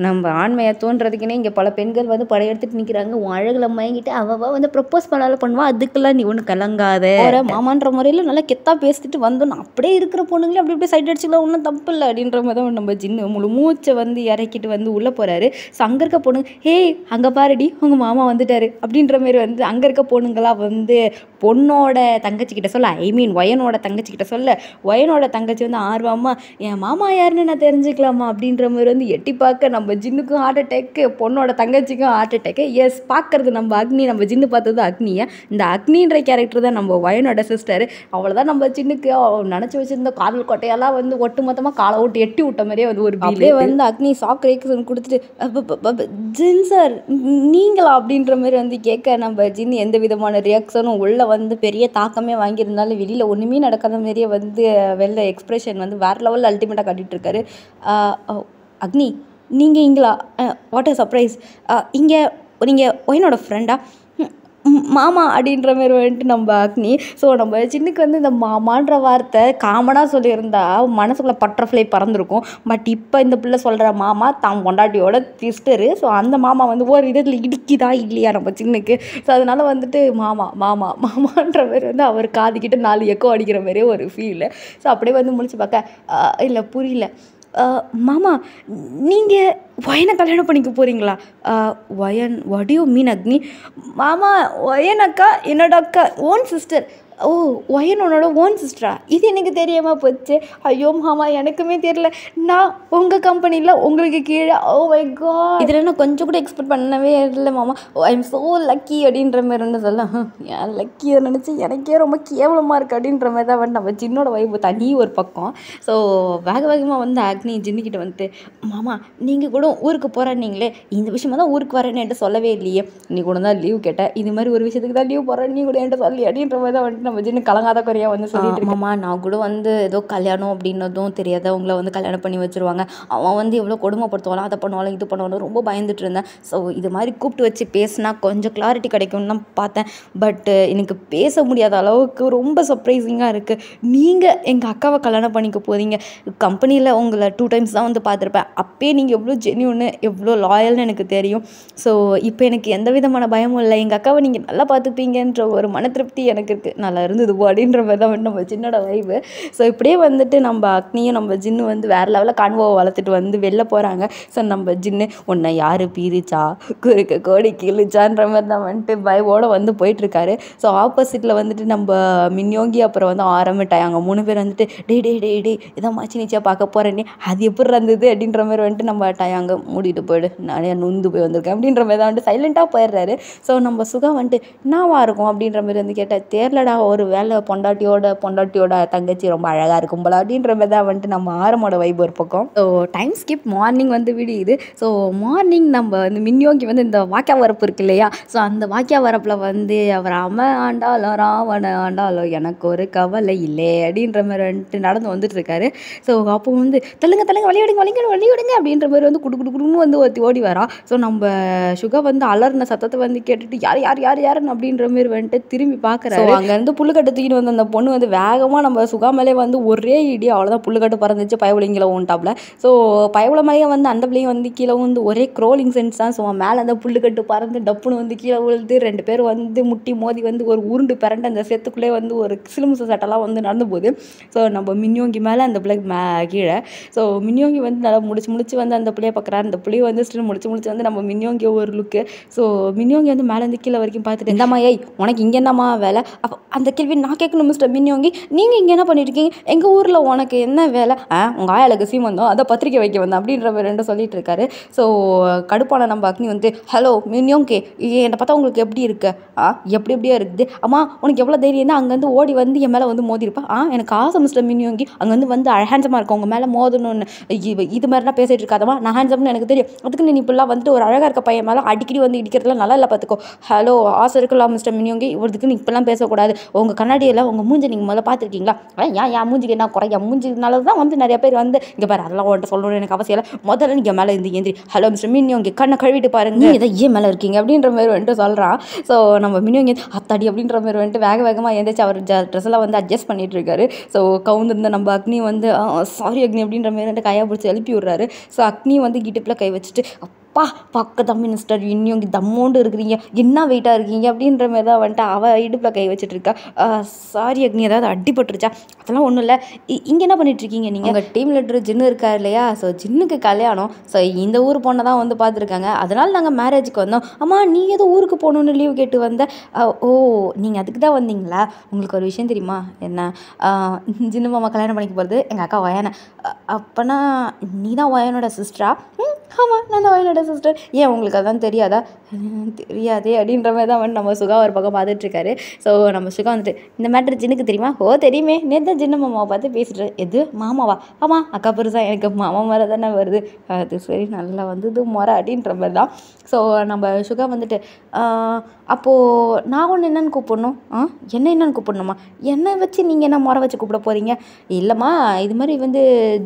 நம்ம ஆண்மையை தோன்றதுக்குன்னே இங்கே பல பெண்கள் வந்து படையெடுத்துட்டு நிற்கிறாங்க, உன் அழகில் மயங்கிட்டு அவள் வந்து ப்ரப்போஸ் பண்ணாலும் பண்ணுவாள், அதுக்கெல்லாம் நீ ஒன்று கலங்காத ஒரு மாமான்ற முறையில் நல்லா கெத்தாக பேசிட்டு வந்தோம், அப்படியே இருக்கிற பொண்ணுங்களே அப்படி அப்படியே சைட் அடிச்சுக்கலாம், ஒன்றும் தப்பு இல்லை அப்படின்ற மாதிரி தான் நம்ம ஜின்னு முழு மூச்சை வந்து இறக்கிட்டு வந்து உள்ளே போகிறாரு. ஸோ அங்கே இருக்க பொண்ணுங்க, ஹேய் அங்கே பாருடி உங்கள் மாமா வந்துட்டாரு அப்படின்ற மாரி வந்து அங்கே இருக்க பொண்ணுங்களாம் வந்து பொண்ணோட தங்கச்சிக்கிட்ட சொல்ல, ஐ மீன் ஒயனோட தங்கச்சிக்கிட்ட சொல்ல, ஒயனோட தங்கச்சி வந்து ஆர்வமாக என் மாமா யாருன்னு நான் தெரிஞ்சுக்கலாமா அப்படின்ற மாதிரி வந்து எட்டி பார்க்க நம்ம ஜின்னுக்கும் ஹார்ட் அட்டாக்கு, பொண்ணோட தங்கச்சிக்கும் ஹார்ட் அட்டாக்கு. எஸ், பார்க்குறது நம்ம அக்னி, நம்ம ஜின்னு பார்த்தது அக்னியை. இந்த அக்னின்ற கேரக்டர் தான் நம்ம ஒயனோட சிஸ்டர். அவ்வளோதான் நம்ம ஜின்னுக்கு நினச்சி வச்சுருந்த காதல் கொட்டையெல்லாம் வந்து ஒட்டு மொத்தமாக காலை விட்டு எட்டி விட்ட மாதிரியே வந்து ஒரு பீலே வந்து அக்னி ஷாக் ரேக்ஷன் கொடுத்துட்டு, ஜின் சார் நீங்களா அப்படின்ற மாதிரி வந்து கேட்க, நம்ம ஜின் எந்த விதமான ரியாக்ஷனும் உள்ள வந்து பெரிய தாக்கமே வாங்கியிருந்தாலும் வெளியில் ஒன்றுமே நடக்காத மாதிரியே வந்து வெளில எக்ஸ்ப்ரெஷன் வந்து வேறு லெவலில் அல்டிமேட்டாக காட்டிகிட்டு இருக்காரு. அக்னி நீங்கள் இங்களா, வாட் அ சர்ப்ரைஸ், இங்கே நீங்கள் ஒயனோட ஃப்ரெண்டா? மாமா அப்படின்ற மாதிரி வந்துட்டு நம்ம அக்னி. ஸோ நம்ம சின்னுக்கு வந்து இந்த மாமான்ற வார்த்தை காமனாக சொல்லியிருந்தா மனசுக்குள்ளே பட்டர்ஃப்ளை பறந்துருக்கும். பட் இப்போ இந்த பிள்ளை சொல்கிற மாமா தான் பொண்டாட்டியோட சிஸ்டரு. ஸோ அந்த மாமா வந்து ஒரு இடத்துல இடுக்கிதா இல்லையா நம்ம சின்னுக்கு. ஸோ அதனால் வந்துட்டு மாமா மாமா மாமான்ற மாதிரி வந்து அவர் காதுக்கிட்ட 4 எக்கோ அடிக்கிற மாதிரியே ஒரு ஃபீலு. ஸோ அப்படியே வந்து முடிச்சு பார்க்க, இல்லை புரியல, மாமா நீங்கள் ஒயனை கல்யாணம் பண்ணிக்க போகிறீங்களா? ஒயன், வாட் யூ மீன் அக்னி? மாமா ஒயன் அக்கா என்னோட அக்கா ஓன் சிஸ்டர். ஓ ஒயனோட ஓன் சிஸ்டரா? இது எனக்கு தெரியாமல் போச்சு. ஐயோ மாமா எனக்குமே தெரியல, நான் உங்கள் கம்பெனியில் உங்களுக்கு கீழே. ஓ மை காட், இதில் நான் கொஞ்சம் கூட எக்ஸ்பெக்ட் பண்ணவே இல்லை மாமா. ஐ எம் ஸோ லக்கி அப்படின்ற மாதிரி வந்து சொல்ல, ஏன் லக்கியை நினச்சி எனக்கே ரொம்ப கேவலமாக இருக்குது அப்படின்ற மாதிரி தான் வந்து நம்ம ஜின்னோட வைப்பு தனி ஒரு பக்கம். ஸோ வேக வேகமாக வந்து அக்னி ஜின்னுக்கிட்ட வந்துட்டு, மாமா நீங்கள் கூட ஊருக்கு போகிறீங்களே, இந்த விஷயமா தான் ஊருக்கு வரேன்னு என்கிட்ட சொல்லவே இல்லையே, நீ கூட தான் லீவ் கேட்டேன், இது மாதிரி ஒரு விஷயத்துக்கு தான் லீவ் போகிறேன், நீ கூட என்கிட்ட சொல்லி அப்படின்ற மாதிரி தான் வந்துட்டு நம்ம ஜின்னு கலங்காத குறையாக வந்து சொல்லிட்டு இருக்கோமா. நான் கூட வந்து ஏதோ கல்யாணம் அப்படின்னதும் தெரியாத உங்களை வந்து கல்யாணம் பண்ணி வச்சுருவாங்க, அவன் வந்து எவ்வளோ கொடுமைப்படுத்துவாலும் அதை பண்ணுவாலும் இது பண்ணுவாலும் ரொம்ப பயந்துட்டு இருந்தேன். ஸோ இது மாதிரி கூப்பிட்டு வச்சு பேசினா கொஞ்சம் கிளாரிட்டி கிடைக்கும்னு தான் பார்த்தேன். பட் எனக்கு பேச முடியாத அளவுக்கு ரொம்ப சர்ப்ரைசிங்காக இருக்குது. நீங்கள் எங்கள் அக்காவை கல்யாணம் பண்ணிக்க போகிறீங்க. கம்பெனியில் உங்களை 2 times தான் வந்து பார்த்துருப்பேன், அப்பயே நீங்கள் எவ்வளோ ஜென்யூன்னு எவ்வளோ லாயல்னு எனக்கு தெரியும். ஸோ இப்போ எனக்கு எந்த விதமான பயமும் இல்லை, எங்கள் அக்காவை நீங்கள் நல்லா பார்த்துப்பீங்கன்ற ஒரு மன திருப்தி எனக்கு இருக்குது. நல்லா இருந்தது அப்படின்ற மாதிரி தான் வந்து நம்ம ஜின்னோட வைவு. ஸோ இப்படியே வந்துட்டு நம்ம அக்னியும் நம்ம ஜின்னு வந்து வேறு லெவலில் கான்வோவை வளர்த்துட்டு வந்து வெளில போகிறாங்க. ஸோ நம்ம ஜின்னு உன்னை யார் பீரிச்சா குறுக்க கோடி கிழிச்சான்ற மாதிரி தான் வந்துட்டு பயவோடு வந்து போயிட்டுருக்காரு. ஸோ ஆப்போசிட்டில் வந்துட்டு நம்ம மின்யோங்கி அப்புறம் வந்து ஆரம்பிட்டாங்க. 3 பேர் வந்துட்டு டே இதான் மாச்சி நீச்சியாக பார்க்க போகிறேன்னே, அது எப்படி இருந்தது அப்படின்ற மாதிரி வந்துட்டு நம்ம டயாங்க மூடிட்டு போய்டு, நானே நொந்து போய் வந்திருக்கேன் அப்படின்ற மாதிரி தான் வந்துட்டு சைலண்ட்டாக போயிடுறாரு. ஸோ நம்ம சுகம் வந்துட்டு என்னவா இருக்கும் அப்படின்ற மாதிரி வந்து கேட்டால், தேர்லடா ஒரு வேளை பொண்டாட்டியோட தங்கச்சி ரொம்ப அழகாக இருக்கும் போல அப்படின்ற மாதிரி தான் வந்துட்டு நம்ம ஆரமோட வைப் ஒரு பக்கம். ஸோ டைம் ஸ்கிப் மார்னிங் வந்து விடியுது. ஸோ மார்னிங் நம்ம வந்து மின்யோங்கி வந்து இந்த வாக்கியா வரப்பு இருக்கு இல்லையா, ஸோ அந்த வாக்கியா வரப்பில் வந்து அவர் ஆண்டாலும் ராவண ஆண்டாலும் எனக்கு ஒரு கவலை இல்லை அப்படின்ற மாதிரி வந்துட்டு நடந்து வந்துட்டு இருக்காரு. ஸோ அப்போ வந்து தள்ளுங்க வழிவிடுங்க அப்படின்ற மாதிரி வந்து குடுன்னு வந்து ஒருத்தி ஓடி வரா. ஸோ நம்ம சுகா வந்து அலர்ன சத்தத்தை வந்து கேட்டுட்டு யாருன்னு அப்படின்ற மாதிரி வந்துட்டு திரும்பி பார்க்குறாரு. அங்கேருந்து புல்லுக்கட்டு தூக்கிட்டு வந்து அந்த பொண்ணு வந்து வேகமாக நம்ம சுகா மேலே வந்து ஒரே இடி, அவ்வளோதான் புல்லுக்கட்டு பறந்துச்சு, பயவுளிங்கில ஊன்ட்டாப்ல. ஸோ பயவுள மாதிரியே வந்து அந்த பிள்ளையும் வந்து கீழே வந்து ஒரே க்ரோலிங் சென்ஸ் தான். ஸோ மேலே அந்த புல்லுக்கட்டு பறந்து டப்புன்னு வந்து கீழே விழுது. 2 பேர் வந்து முட்டி மோதி வந்து ஒரு உருண்டு பிறண்டு அந்த செத்துக்குள்ளே வந்து ஒரு சிலுமுசு சட்டெல்லாம் வந்து நடந்து போகுது. ஸோ நம்ம மின்யோங்கி மேலே அந்த பிள்ளை கீழே. ஸோ மின்யோங்கி வந்து நல்லா முடிச்சு வந்து அந்த பிள்ளையை பார்க்குறாரு. அந்த பிள்ளையை வந்து ஸ்டில் முடிச்சு வந்து நம்ம மின்யோங்கி ஒரு லுக்கு. ஸோ மின்யோங்கி வந்து மேலேருந்து கீழே வரைக்கும் பார்த்துட்டு, இந்தம்மா ஏய் உனக்கு இங்கே என்னம்மா வேலை? அப்போ அந்த கேள்வி நான் கேட்கணும் மிஸ்டர் மின்யோங்கி, நீங்கள் இங்கே என்ன பண்ணிட்டு இருக்கீங்க? எங்கள் ஊரில் உனக்கு என்ன வேலை? உங்கள் ஆயாளுக்கு சீமந்தம், அதை பத்திரிக்கை வைக்க வந்தேன் அப்படின்ற மாதிரி ரெண்டும் சொல்லிட்டு இருக்காரு. ஸோ கடுப்பான நம்ம அக்னி வந்து, ஹலோ மின்யோங்கி, என்னை பார்த்தா உங்களுக்கு எப்படி இருக்கு? எப்படியா இருக்குது? அம்மா உனக்கு எவ்வளோ தைரியம் தான் அங்கேருந்து ஓடி வந்து என் மேலே வந்து மோதிருப்பா? எனக்கு ஆசை மிஸ்டர் மின்யோங்கி, அங்கேருந்து வந்து ஹேண்ட்ஸமாக இருக்கும் உங்கள் மேலே மோதணும்னு. இது மாதிரிலாம் பேசிகிட்டு இருக்காதம்மா, நான் ஹேண்ட்ஸம்னு எனக்கு தெரியும். அதுக்கு நீ இப்பெல்லாம் வந்துட்டு ஒரு அழகாக இருக்க பையன் மேலே அடிக்கடி வந்து இடிக்கிறதுலாம் நல்லா இல்லை பார்த்துக்கோ. ஹலோ ஆசை இருக்கலாம் மிஸ்டர் மின்யோங்கி, இவருக்கு நீ இப்பெல்லாம் பேசக்கூடாது. உங்கள் கண்ணாடியில் உங்கள் மூஞ்சி நீங்கள் முதல்ல பார்த்துருக்கீங்களா? என் மூஞ்சிக்கு என்ன குறை? என் மூஞ்சினால தான் வந்து நிறைய பேர் வந்து இங்கே பாரு அதெல்லாம் உன்ட்ட சொல்லணும்னு எனக்கு அவசியம் இல்லை. முதல்ல நீங்கள் மேலே இருந்து ஏந்திரி. ஹலோ மிஸ்டர் மின்யோங்கி, கண்ணை கழுவிட்டு பாருங்க, இதை ஏன் மேலே இருக்கீங்க அப்படின்ற மாதிரி வந்துட்டு சொல்கிறான். ஸோ நம்ம மின்யோங்கி அத்தாடி அப்படின்ற மாதிரி வந்துட்டு வேகமாக எழுந்திரிச்சு அவர் ட்ரெஸ்ஸெல்லாம் வந்து அட்ஜஸ்ட் பண்ணிட்டு இருக்காரு. ஸோ கவுந்திருந்த நம்ம அக்னி வந்து சாரி அக்னி அப்படின்ற மாதிரி வந்துட்டு கையை பிடிச்சி எழுப்பி விடுறாரு. ஸோ அக்னி வந்து இடுப்பில் கை வச்சுட்டு, பக்கத்தான் மினிஸ்டர் இன்னும் தம்மோண்டு இருக்கிறீங்க, என்ன வெயிட்டாக இருக்கீங்க அப்படின்ற மாதிரி தான் வந்துட்டு அவள் இடுப்பில் கை வச்சுட்டு இருக்கா. சாரி அக்னி, ஏதாவது அடிபட்டுருச்சா? அதெல்லாம் ஒன்றும் இல்லை. இங்கே என்ன பண்ணிட்டுருக்கீங்க நீங்கள்? உங்கள் டீம் லீடர் ஜின்னு இருக்கார் இல்லையா, ஸோ ஜின்னுக்கு கல்யாணம். ஸோ இந்த ஊர் பொண்ணை தான் வந்து பார்த்துருக்காங்க, அதனால் நாங்கள் மேரேஜுக்கு வந்தோம். அம்மா நீ ஏதோ ஊருக்கு போகணுன்னு லீவ் கேட்டு வந்த? ஓ நீங்கள் அதுக்கு தான் வந்தீங்களா? உங்களுக்கு ஒரு விஷயம் தெரியுமா? என்ன? ஜின்னு மாமா கல்யாணம் பண்ணிக்க போகிறது எங்கள் அக்கா வயனை. அப்போனா நீ தான் வயனோட சிஸ்டரா? ஆமாம் நான் தான் வயனோட சிஸ்டர். ஏன் உங்களுக்கு அதான் தெரியாதா? தெரியாதே அப்படின்ற மாதிரி தான் வந்து நம்ம சுகா ஒரு பக்கம் பார்த்துட்ருக்காரு. ஸோ நம்ம சுகா வந்துட்டு, இந்த மேட்ரு ஜின்னுக்கு தெரியுமா? ஓ தெரியுமே, நேற்று ஜின்னு மாமாவை பார்த்து பேசிட்டு. எது மாமாவா? ஆமாம் அக்கா பெருசா, எனக்கு மாமா முறை தானே வருது. அது சரி நல்லா வந்தது முறை அப்படின்ற மாதிரி தான். ஸோ நம்ம சுகா வந்துட்டு, அப்போது நான் ஒன்று என்னென்னு கூப்பிடணும்? என்னென்னு கூப்பிடணுமா? என்னை வச்சு நீங்கள் என்ன முறை வச்சு கூப்பிட போகிறீங்க? இல்லைம்மா இது மாதிரி வந்து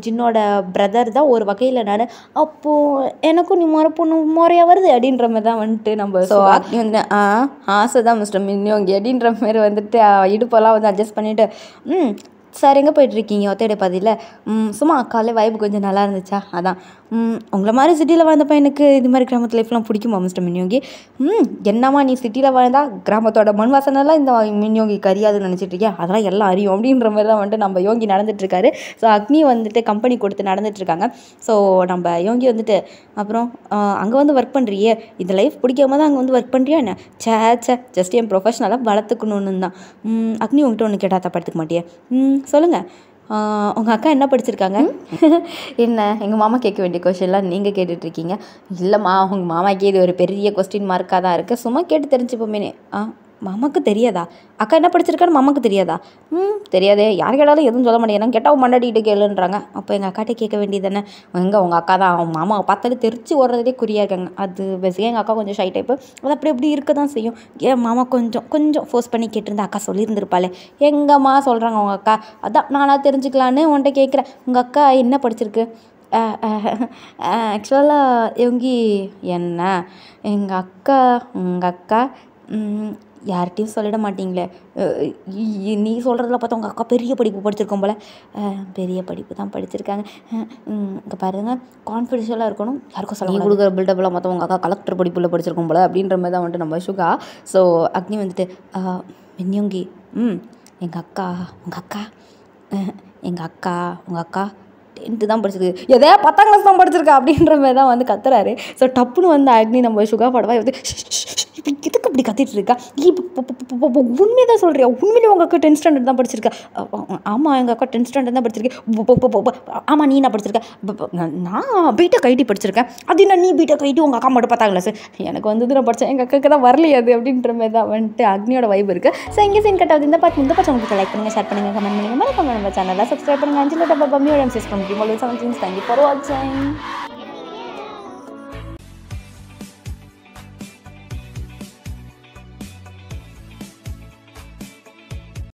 ஜின்னோட பிரதர் தான் ஒரு வகையில் நான், அப்போது எனக்கும் நீ முறை பொண்ணு முறையாக வருது அப்படின்ற மாதிரி தான் வந்துட்டு நம்ம. ஸோ அக்னி வந்து ஆசை தான் மிஸ்டர் மின்யோங்கி அப்படின்ற மாதிரி வந்துட்டு இடுப்பெல்லாம் வந்து அட்ஜஸ்ட் பண்ணிவிட்டு, சார் எங்கே போய்ட்டுருக்கீங்க? ஒத்தையடை பாதியில். சும்மா காலையில் வைப்பு கொஞ்சம் நல்லா இருந்துச்சா, அதான். உங்களை மாதிரி சிட்டியில் வாழ்ந்த பையனுக்கு இது மாதிரி கிராமத்து லைஃப்லாம் பிடிக்குமா மிஸ்டர் மின்யோங்கி? என்னம்மா நீ சிட்டியில் வாழ்ந்தா கிராமத்தோட மண் வாசனெல்லாம் இந்த மின்யோங்கி கரியாதுன்னு நினச்சிட்டு இருக்கியா? அதெல்லாம் எல்லாம் அறியும் அப்படின்ற மாதிரி தான் வந்துட்டு நம்ம யோகி நடந்துகிட்ருக்காரு. ஸோ அக்னி வந்துட்டு கம்பெனி கொடுத்து நடந்துகிட்ருக்காங்க. ஸோ நம்ம யோகி வந்துட்டு, அப்புறம் அங்கே வந்து ஒர்க் பண்ணுறியே, இந்த லைஃப் பிடிக்காம தான் அங்கே வந்து ஒர்க் பண்ணுறியா என்ன? ஜஸ்ட் என் ப்ரொஃபஷனலாக வளர்த்துக்கணுன்னு தான். அக்னி உங்கள்கிட்ட ஒன்று கேட்டால் தப்படுத்துக்க மாட்டியே? சொல்லுங்கள். உங்கள் அக்கா என்ன படிச்சிருக்காங்க? என்ன எங்கள் மாமா கேட்க வேண்டிய கொஸ்டின்லாம் நீங்கள் கேட்டுட்ருக்கீங்க? இல்லைம்மா உங்கள் மாமாக்கே இது ஒரு பெரிய கொஸ்டின் மார்க்காக தான் இருக்குது, சும்மா கேட்டு தெரிஞ்சுப்போமேனே. மாமாவுக்கு தெரியாதா? அக்கா என்ன படிச்சிருக்கான்னு மாமாவுக்கு தெரியாதா? தெரியாதே, யார் கேட்டாலும் எதுவும் சொல்ல மாட்டேங்கிறாங்க. கேட்டால் மண்டாடிக்கிட்டு கேளுன்றாங்க. அப்போ எங்கள் அக்காட்ட கேட்க வேண்டியது தானே. எங்கே உங்கள் அக்கா தான் அவங்க மாமாவை பார்த்தாலே தெரிச்சு ஓடுறதே குறியாக இருக்காங்க. அது பேசிக்காக எங்கள் அக்கா கொஞ்சம் ஷை டைப்பு, அது அப்படி இருக்க தான் செய்யும். ஏன் மாமா கொஞ்சம் ஃபோர்ஸ் பண்ணி கேட்டிருந்தா அக்கா சொல்லியிருந்துருப்பாளே. எங்கம்மா சொல்கிறாங்க உங்கள் அக்கா? அதான் நானாக தெரிஞ்சுக்கலான்னு உன்கிட்ட கேட்குறேன். உங்கள் அக்கா என்ன படிச்சிருக்கு? ஆக்சுவலாக யோகி என்ன உங்கள் அக்கா யார்கிட்டையும் சொல்லிட மாட்டிங்களே. நீ சொல்கிறதுல பார்த்தா உங்கள் அக்கா பெரிய படிப்பு படிச்சிருக்கோம் போல். பெரிய படிப்பு தான் படிச்சிருக்காங்க. இங்கே பாருங்கள், கான்ஃபிடென்ஷியலாக இருக்கணும், யாருக்கும் சொல்ல. நீ கொடுக்குற பில்டப்லாம் பார்த்தா உங்கள் அக்கா கலெக்டர் படிப்பில் படிச்சிருக்கோம் போல் அப்படின்ற மாதிரி தான் வந்துட்டு நம்ம சுகா. ஸோ அக்னி வந்துட்டு, மின்யோங்கி உங்கள் அக்கா 10th தான் படிச்சிருக்கு, எதே 10ஆம் கிளாஸ் தான் படிச்சிருக்கா அப்படின்ற மாதிரி தான் வந்து கத்துறாரு. ஸோ டப்புன்னு வந்து அக்னி நம்ம சுகா படவா வந்து, இப்போ இதுக்கு அப்படி கத்திட்டு இருக்கா? உண்மையை தான் சொல்கிறியா? உண்மையிலே உங்கள் அக்கா 10th ஸ்டாண்டர்ட் தான் படிச்சிருக்கா? ஆமாம், எங்கள் அக்கா 10th ஸ்டாண்டர்ட் தான் படிச்சிருக்கேன். ஆமாம், நீ என்ன படிச்சிருக்கேன்? நான் பிடெக் ஐடி படிச்சிருக்கேன். அது என்ன நீ பிடெக் ஐடி, உங்கள் அக்கா மட்டும் 10ஆம் கிளாஸ்? எனக்கு வந்து நான் படித்தேன், எங்கள் அக்காவுக்கு தான் வரலையே அது அப்படின்ற மாதிரி தான் வந்துட்டு அக்னியோட வைப் இருக்குது. ஸோ இங்கே சீன் கட்டாவது இந்த பார்த்து உங்களுக்கு லைக் பண்ணுங்கள், ஷேர் பண்ணுங்கள், கமெண்ட் பண்ணுங்கள், மறக்காம நம்ம சேனலில் சப்ஸ்கிரைப் பண்ணுங்கள். அஞ்சு பம்மியோட மெசேஜ் பண்ணி 17 தேங்க்யூ ஃபார் வாட்சிங்.